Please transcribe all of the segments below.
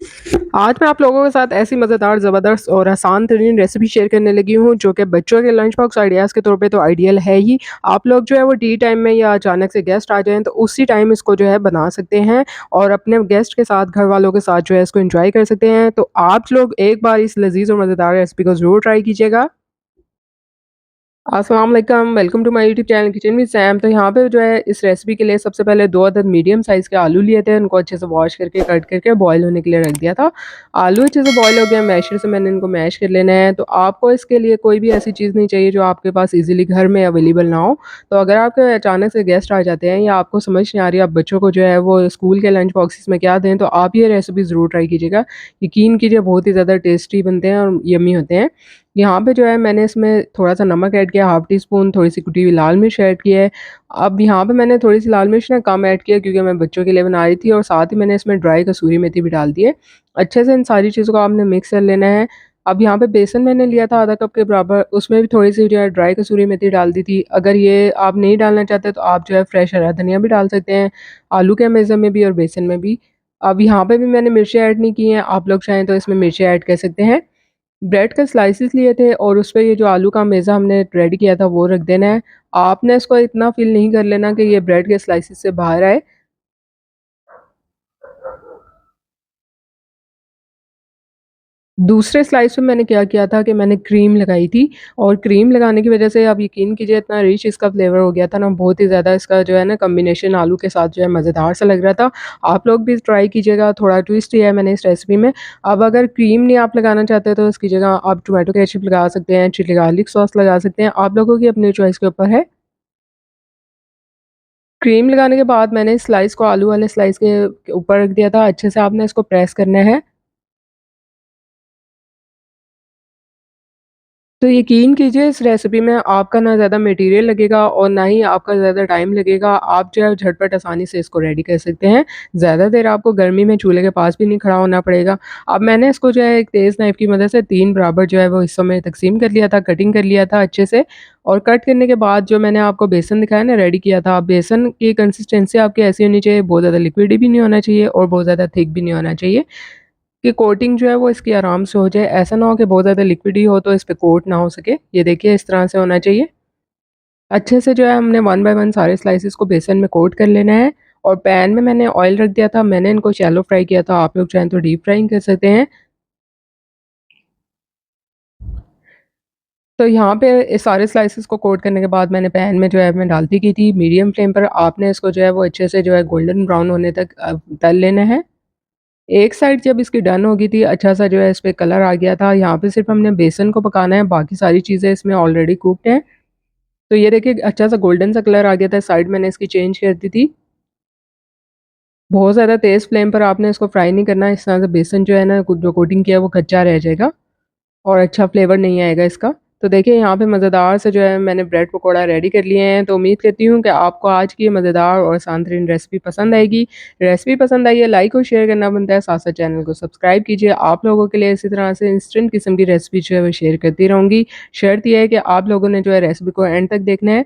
आज मैं आप लोगों के साथ ऐसी मज़ेदार, ज़बरदस्त और आसान तरीन रेसिपी शेयर करने लगी हूँ, जो कि बच्चों के लंच बॉक्स आइडियाज़ के तौर पे तो आइडियल है ही। आप लोग जो है वो टी टाइम में या अचानक से गेस्ट आ जाएँ, तो उसी टाइम इसको जो है बना सकते हैं और अपने गेस्ट के साथ, घर वालों के साथ जो है इसको एन्जॉय कर सकते हैं। तो आप लोग एक बार इस लज़ीज़ और मज़ेदार रेसिपी को ज़रूर ट्राई कीजिएगा। अस्सलाम वालेकुम, welcome to my YouTube channel kitchen with Sam. तो यहाँ पे जो है इस रेसिपी के लिए सबसे पहले 2 अदद मीडियम साइज़ के आलू लिए थे, उनको अच्छे से वॉश करके, कट करके बॉयल होने के लिए रख दिया था। आलू अच्छे से बॉयल हो गए, मैशर से मैंने इनको मैश कर लेना है। तो आपको इसके लिए कोई भी ऐसी चीज़ नहीं चाहिए जो आपके पास ईज़िली घर में अवेलेबल ना हो। तो अगर आपके अचानक से गेस्ट आ जाते हैं या आपको समझ नहीं आ रही आप बच्चों को जो है वो स्कूल के लंच बॉक्सेस में क्या दें, तो आप ये रेसिपी ज़रूर ट्राई कीजिएगा। यकीन कीजिए बहुत ही ज़्यादा टेस्टी बनते हैं और यम्मी होते हैं। यहाँ पे जो है मैंने इसमें थोड़ा-सा नमक ऐड किया, हाफ़ टी स्पून, थोड़ी-सी कुटी हुई लाल मिर्च ऐड की है। अब यहाँ पे मैंने थोड़ी-सी लाल मिर्च ना कम ऐड किया क्योंकि मैं बच्चों के लिए बना रही थी और साथ ही मैंने इसमें ड्राई कसूरी मेथी भी डाल दी है। अच्छे से इन सारी चीज़ों को आपने मिक्स कर लेना है। अब यहाँ पे बेसन मैंने लिया था आधा कप के बराबर, उसमें भी थोड़ी-सी जो है ड्राई कसूरी मेथी डाल दी थी। अगर ये आप नहीं डालना चाहते तो आप जो है फ्रेश हरा धनिया भी डाल सकते हैं, आलू के मेज़े में भी और बेसन में भी। अब यहाँ पे भी मैंने मिर्चें ऐड नहीं की हैं, आप लोग चाहें तो इसमें मिर्चें ऐड कर सकते हैं। ब्रेड के स्लाइसेस लिए थे और उसपे ये जो आलू का मेज़ा हमने रेडी किया था वो रख देना है। आपने इसको इतना फ़िल नहीं कर लेना कि ये ब्रेड के स्लाइसेस से बाहर आए। दूसरे स्लाइस में मैंने क्या किया था कि मैंने क्रीम लगाई थी और क्रीम लगाने की वज़ह से आप यकीन कीजिए इतना रिच इसका फ्लेवर हो गया था ना, बहुत ही ज़्यादा इसका जो है ना कॉम्बिनेशन आलू के साथ जो है मज़ेदार सा लग रहा था। आप लोग भी ट्राई कीजिएगा, थोड़ा ट्विस्ट किया है मैंने इस रेसिपी में। अब अगर क्रीम नहीं आप लगाना चाहते तो इसकी जगह आप टोमेटो केचअप लगा सकते हैं, चिली गार्लिक सॉस लगा सकते हैं, आप लोगों की अपनी चॉइस के ऊपर है। क्रीम लगाने के बाद मैंने इस स्लाइस को आलू वाले स्लाइस के ऊपर रख दिया था, अच्छे से आपने इसको प्रेस करना है। तो यकीन कीजिए इस रेसिपी में आपका ना ज़्यादा मटेरियल लगेगा और ना ही आपका ज़्यादा टाइम लगेगा। आप जो है झटपट आसानी से इसको रेडी कर सकते हैं। ज़्यादा देर आपको गर्मी में चूल्हे के पास भी नहीं खड़ा होना पड़ेगा। अब मैंने इसको जो है एक तेज़ नाइफ़ की मदद से 3 बराबर जो है वो हिस्सों में तक़सीम कर लिया था, कटिंग कर लिया था अच्छे से और कट करने के बाद जो मैंने आपको बेसन दिखाया ना रेडी किया था, बेसन की कंसिस्टेंसी आपकी ऐसी होनी चाहिए, बहुत ज़्यादा लिक्विड भी नहीं होना चाहिए और बहुत ज़्यादा थिक भी नहीं होना चाहिए। कि कोटिंग जो है वो इसकी आराम से हो जाए, ऐसा ना हो कि बहुत ज़्यादा लिक्विड ही हो तो इस पे कोट ना हो सके। ये देखिए इस तरह से होना चाहिए। अच्छे से जो है हमने 1 बाय 1 सारे स्लाइसेस को बेसन में कोट कर लेना है और पैन में मैंने ऑयल रख दिया था, मैंने इनको शैलो फ्राई किया था, आप लोग चाहें तो डीप फ्राइंग कर सकते हैं। तो यहाँ पे इस सारे स्लाइसेस को कोट करने के बाद मैंने पैन में जो है मैं डालती की थी, मीडियम फ्लेम पर आपने इसको जो है वो अच्छे से जो है गोल्डन ब्राउन होने तक तल लेना है। एक साइड जब इसकी डन हो गई थी, अच्छा-सा जो है इस पे कलर आ गया था, यहाँ पे सिर्फ़ हमने बेसन को पकाना है, बाकी सारी चीज़ें इसमें ऑलरेडी कुक्ड हैं। तो ये देखिए अच्छा-सा गोल्डन सा कलर आ गया था, साइड मैंने इसकी चेंज कर दी थी। बहुत ज़्यादा तेज़ फ्लेम पर आपने इसको फ्राई नहीं करना है, इस तरह से बेसन जो है ना जो कोटिंग किया है वो कच्चा रह जाएगा। और अच्छा फ्लेवर नहीं आएगा इसका। तो देखिए यहाँ पे मज़ेदार से जो है मैंने ब्रेड पकौड़ा रेडी कर लिए हैं, तो उम्मीद करती हूँ कि आपको आज की ये मज़ेदार और आसान तरीन रेसिपी पसंद आएगी। रेसिपी पसंद आई है लाइक और शेयर करना बनता है, साथ-साथ चैनल को सब्सक्राइब कीजिए। आप लोगों के लिए इसी तरह से इंस्टेंट किस्म की रेसिपी जो है वो शेयर करती रहूँगी। शर्त ये है कि आप लोगों ने जो है रेसिपी को एंड तक देखना है।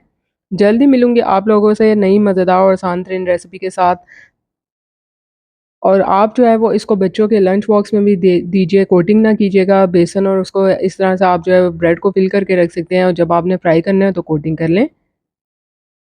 जल्द ही मिलूँगी आप लोगों से नई मज़ेदार और आसान तरीन रेसिपी के साथ। और आप जो है वो इसको बच्चों के लंच बॉक्स में भी दे दीजिए, कोटिंग ना कीजिएगा बेसन और उसको इस तरह से आप जो है ब्रेड को फ़िल करके रख सकते हैं और जब आपने फ्राई करना है तो कोटिंग कर लें।